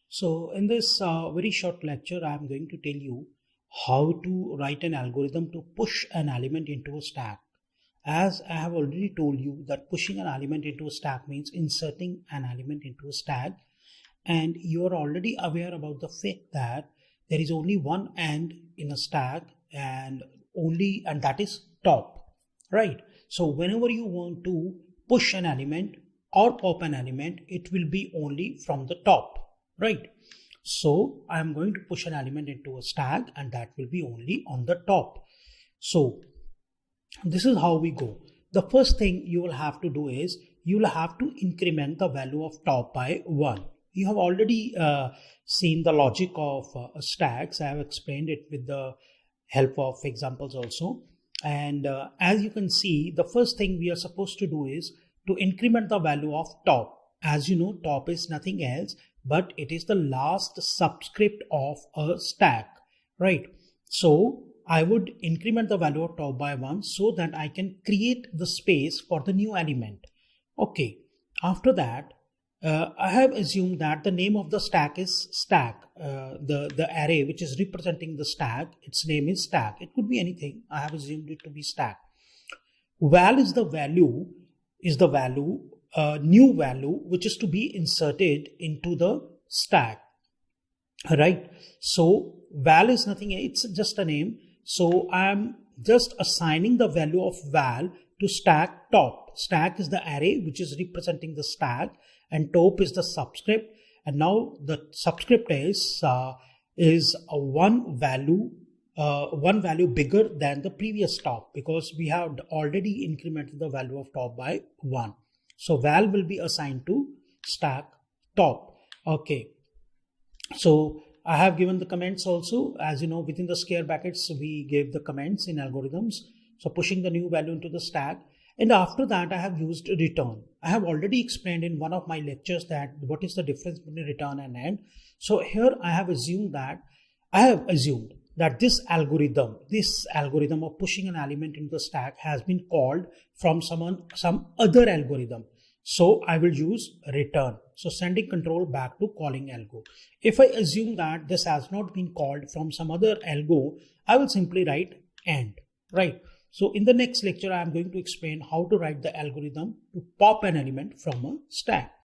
So in this very short lecture, I am going to tell you how to write an algorithm to push an element into a stack. As I have already told you that pushing an element into a stack means inserting an element into a stack, and you are already aware about the fact that there is only one end in a stack and that is top, right? So whenever you want to push an element or pop an element, it will be only from the top, right? So I am going to push an element into a stack and that will be only on the top. So this is how we go. The first thing you will have to do is you will have to increment the value of top by 1. You have already seen the logic of stacks. I have explained it with the help of examples also. And as you can see, the first thing we are supposed to do is to increment the value of top. As you know, top is nothing else, but it is the last subscript of a stack, right? So I would increment the value of top by 1 so that I can create the space for the new element. Okay, after that, I have assumed that the name of the stack is stack. The array which is representing the stack, its name is stack. It could be anything. I have assumed it to be stack. Val is the value, new value which is to be inserted into the stack, right? So val is nothing, it's just a name. So I am just assigning the value of val to stack top. Stack is the array which is representing the stack and top is the subscript. And now the subscript is one value bigger than the previous top because we have already incremented the value of top by 1. So val will be assigned to stack top. Okay. So I have given the comments also. As you know, within the square brackets, we gave the comments in algorithms. So pushing the new value into the stack. And after that, I have used return. I have already explained in one of my lectures that what is the difference between return and end. So here I have assumed that this algorithm of pushing an element into the stack has been called from some other algorithm. So I will use return. So sending control back to calling algo. If I assume that this has not been called from some other algo, I will simply write end, right? So in the next lecture, I am going to explain how to write the algorithm to pop an element from a stack.